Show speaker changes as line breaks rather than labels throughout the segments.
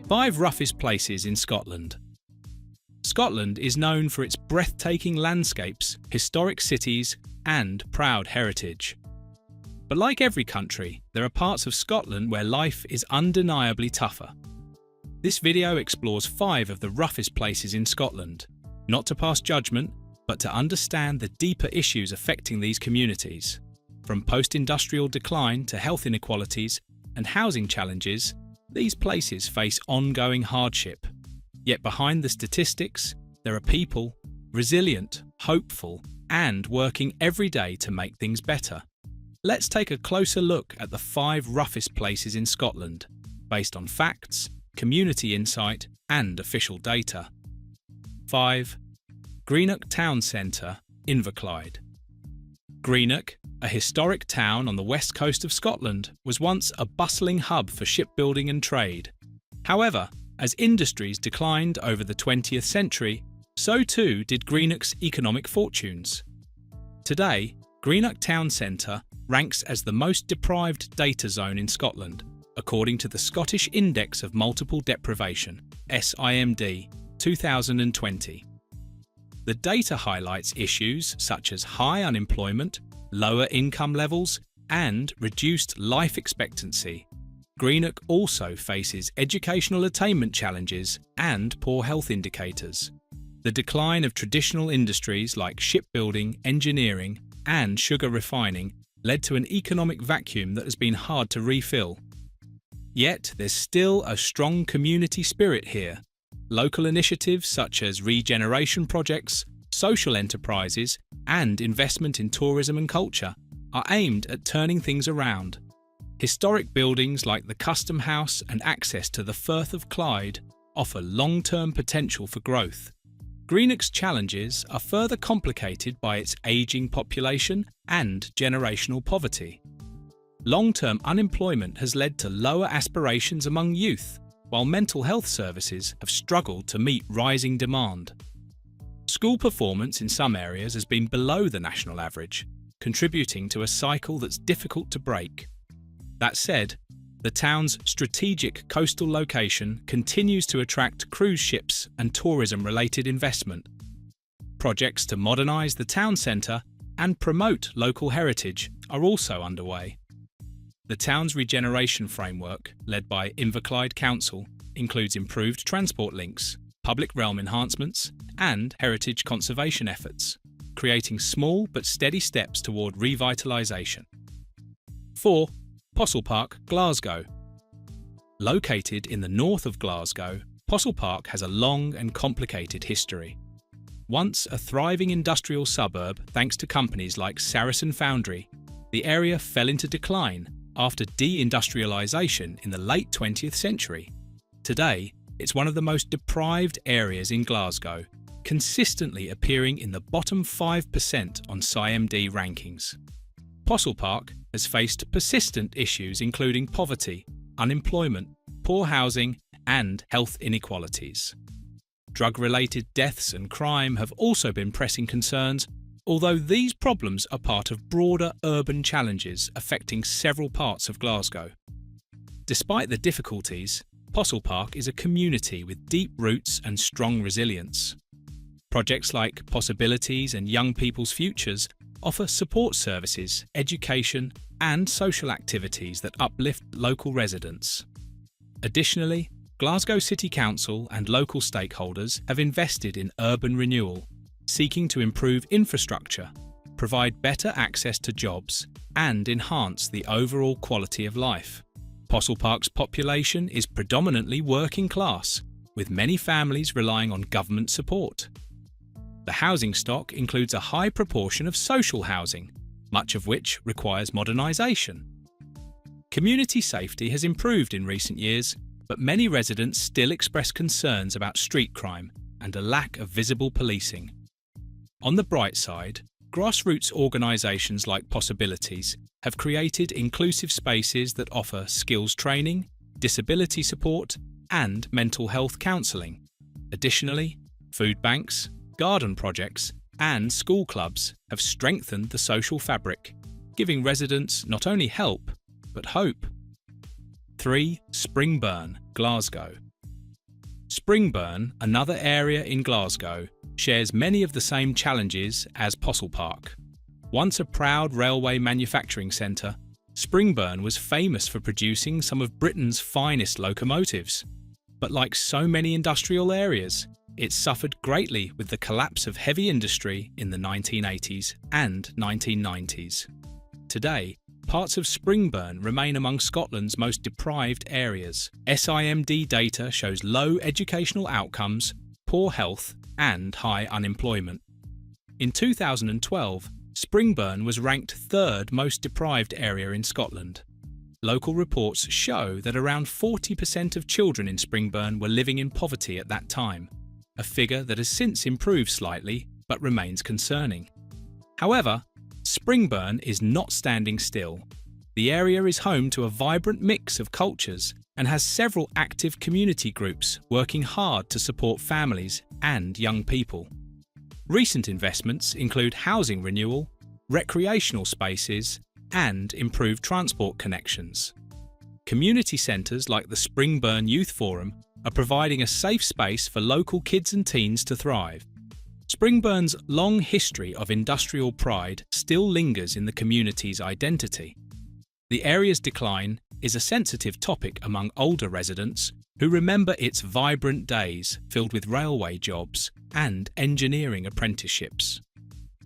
5 roughest places in Scotland. Scotland is known for its breathtaking landscapes, historic cities, and proud heritage. But like every country, there are parts of Scotland where life is undeniably tougher. This video explores 5 of the roughest places in Scotland, not to pass judgment, but to understand the deeper issues affecting these communities. From post-industrial decline to health inequalities and housing challenges, these places face ongoing hardship. Yet behind the statistics, there are people, resilient, hopeful, and working every day to make things better. Let's take a closer look at the 5 roughest places in Scotland, based on facts, community insight, and official data. 5. Greenock Town Centre, Inverclyde. Greenock, a historic town on the west coast of Scotland, was once a bustling hub for shipbuilding and trade. However, as industries declined over the 20th century, so too did Greenock's economic fortunes. Today, Greenock Town Centre ranks as the most deprived data zone in Scotland, according to the Scottish Index of Multiple Deprivation, SIMD, 2020. The data highlights issues such as high unemployment, lower income levels, and reduced life expectancy. Greenock also faces educational attainment challenges and poor health indicators. The decline of traditional industries like shipbuilding, engineering, and sugar refining led to an economic vacuum that has been hard to refill. Yet there's still a strong community spirit here. Local initiatives such as regeneration projects, social enterprises, and investment in tourism and culture are aimed at turning things around. Historic buildings like the Custom House and access to the Firth of Clyde offer long-term potential for growth. Greenock's challenges are further complicated by its ageing population and generational poverty. Long-term unemployment has led to lower aspirations among youth, while mental health services have struggled to meet rising demand. School performance in some areas has been below the national average, contributing to a cycle that's difficult to break. That said, the town's strategic coastal location continues to attract cruise ships and tourism-related investment. Projects to modernise the town centre and promote local heritage are also underway. The town's regeneration framework, led by Inverclyde Council, includes improved transport links, public realm enhancements, and heritage conservation efforts, creating small but steady steps toward revitalisation. 4. Postle Park, Glasgow. Located in the north of Glasgow, Postle Park has a long and complicated history. Once a thriving industrial suburb thanks to companies like Saracen Foundry, the area fell into decline after de-industrialisation in the late 20th century. Today, it's one of the most deprived areas in Glasgow, consistently appearing in the bottom 5% on SIMD rankings. Postle Park has faced persistent issues including poverty, unemployment, poor housing, and health inequalities. Drug-related deaths and crime have also been pressing concerns, although these problems are part of broader urban challenges affecting several parts of Glasgow. Despite the difficulties, Postle Park is a community with deep roots and strong resilience. Projects like Possibilities and Young People's Futures offer support services, education, and social activities that uplift local residents. Additionally, Glasgow City Council and local stakeholders have invested in urban renewal, seeking to improve infrastructure, provide better access to jobs, and enhance the overall quality of life. Postle Park's population is predominantly working class, with many families relying on government support. The housing stock includes a high proportion of social housing, much of which requires modernisation. Community safety has improved in recent years, but many residents still express concerns about street crime and a lack of visible policing. On the bright side, grassroots organisations like Possibilities have created inclusive spaces that offer skills training, disability support, and mental health counselling. Additionally, food banks, garden projects, and school clubs have strengthened the social fabric, giving residents not only help, but hope 3. Springburn, Glasgow. Springburn, another area in Glasgow, shares many of the same challenges as Postle Park. Once a proud railway manufacturing centre, Springburn was famous for producing some of Britain's finest locomotives. But like so many industrial areas, it suffered greatly with the collapse of heavy industry in the 1980s and 1990s. Today, parts of Springburn remain among Scotland's most deprived areas. SIMD data shows low educational outcomes, poor health, and high unemployment. In 2012, Springburn was ranked third most deprived area in Scotland. Local reports show that around 40% of children in Springburn were living in poverty at that time, a figure that has since improved slightly but remains concerning. However, Springburn is not standing still. The area is home to a vibrant mix of cultures and has several active community groups working hard to support families and young people. Recent investments include housing renewal, recreational spaces, and improved transport connections. Community centres like the Springburn Youth Forum are providing a safe space for local kids and teens to thrive. Springburn's long history of industrial pride still lingers in the community's identity. The area's decline is a sensitive topic among older residents who remember its vibrant days filled with railway jobs and engineering apprenticeships.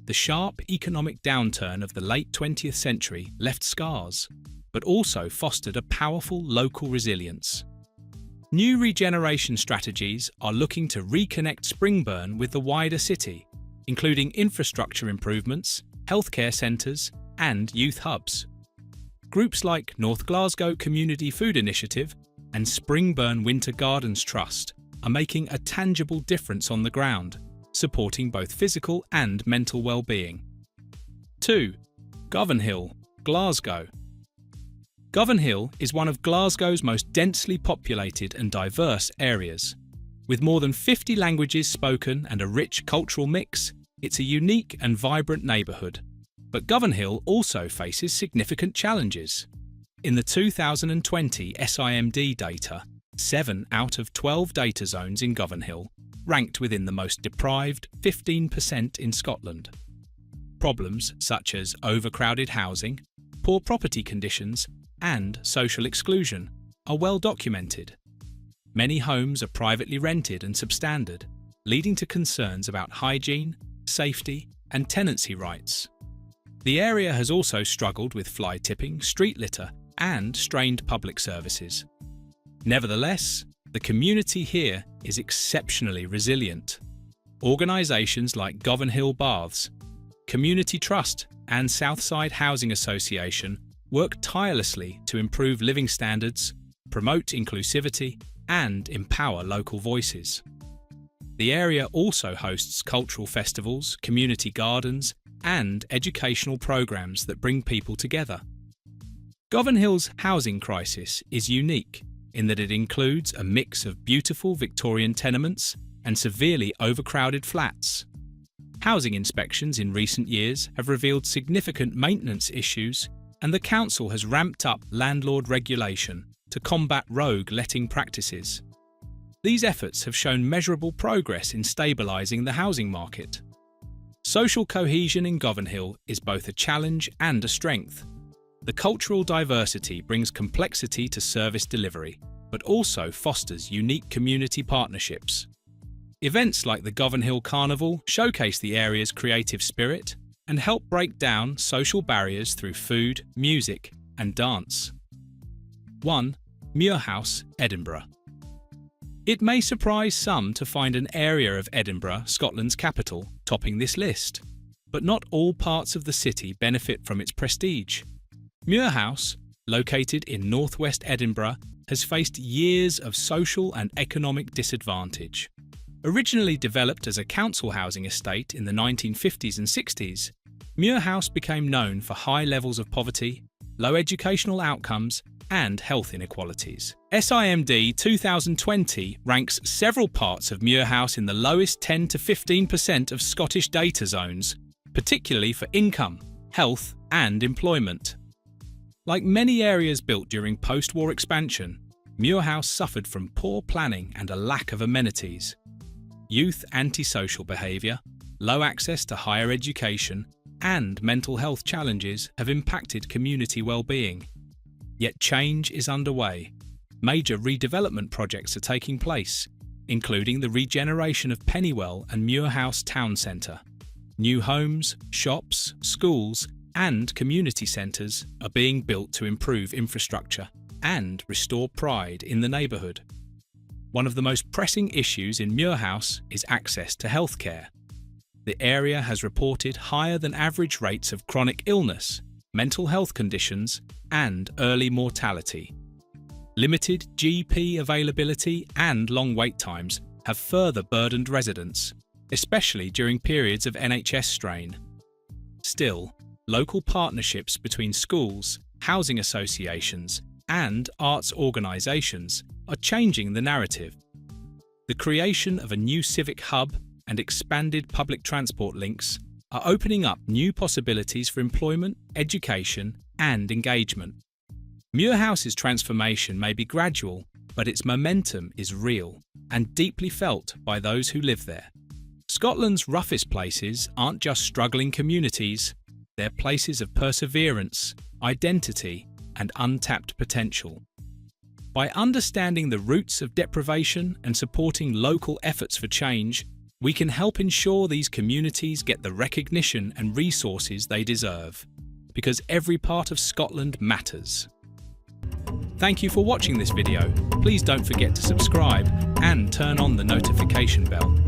The sharp economic downturn of the late 20th century left scars, but also fostered a powerful local resilience. New regeneration strategies are looking to reconnect Springburn with the wider city, including infrastructure improvements, healthcare centres, and youth hubs. Groups like North Glasgow Community Food Initiative and Springburn Winter Gardens Trust are making a tangible difference on the ground, supporting both physical and mental well-being. 2. Govanhill, Glasgow. Govanhill is one of Glasgow's most densely populated and diverse areas. With more than 50 languages spoken and a rich cultural mix, it's a unique and vibrant neighbourhood. But Govanhill also faces significant challenges. In the 2020 SIMD data, 7 out of 12 data zones in Govanhill ranked within the most deprived 15% in Scotland. Problems such as overcrowded housing, poor property conditions, and social exclusion are well documented. Many homes are privately rented and substandard, leading to concerns about hygiene, safety, and tenancy rights. The area has also struggled with fly tipping, street litter, and strained public services. Nevertheless, the community here is exceptionally resilient. Organisations like Govanhill Baths, Community Trust, and Southside Housing Association work tirelessly to improve living standards, promote inclusivity, and empower local voices. The area also hosts cultural festivals, community gardens, and educational programs that bring people together. Govanhill's housing crisis is unique in that it includes a mix of beautiful Victorian tenements and severely overcrowded flats. Housing inspections in recent years have revealed significant maintenance issues, and the council has ramped up landlord regulation to combat rogue letting practices. These efforts have shown measurable progress in stabilising the housing market. Social cohesion in Govanhill is both a challenge and a strength. The cultural diversity brings complexity to service delivery, but also fosters unique community partnerships. Events like the Govanhill Carnival showcase the area's creative spirit and help break down social barriers through food, music, and dance. 1. Muirhouse, Edinburgh. It may surprise some to find an area of Edinburgh, Scotland's capital, topping this list, but not all parts of the city benefit from its prestige. Muirhouse, located in northwest Edinburgh, has faced years of social and economic disadvantage. Originally developed as a council housing estate in the 1950s and 60s, Muirhouse became known for high levels of poverty, low educational outcomes, and health inequalities. SIMD 2020 ranks several parts of Muirhouse in the lowest 10 to 15% of Scottish data zones, particularly for income, health, and employment. Like many areas built during post-war expansion, Muirhouse suffered from poor planning and a lack of amenities. Youth antisocial behaviour, low access to higher education, and mental health challenges have impacted community well-being. Yet change is underway. Major redevelopment projects are taking place, including the regeneration of Pennywell and Muirhouse Town Centre. New homes, shops, schools, and community centres are being built to improve infrastructure and restore pride in the neighbourhood. One of the most pressing issues in Muirhouse is access to healthcare. The area has reported higher than average rates of chronic illness, mental health conditions, and early mortality. Limited GP availability and long wait times have further burdened residents, especially during periods of NHS strain. Still, local partnerships between schools, housing associations, and arts organisations are changing the narrative. The creation of a new civic hub and expanded public transport links are opening up new possibilities for employment, education, and engagement. Muirhouse's transformation may be gradual, but its momentum is real and deeply felt by those who live there. Scotland's roughest places aren't just struggling communities, they're places of perseverance, identity, and untapped potential. By understanding the roots of deprivation and supporting local efforts for change, we can help ensure these communities get the recognition and resources they deserve, because every part of Scotland matters. Thank you for watching this video. Please don't forget to subscribe and turn on the notification bell.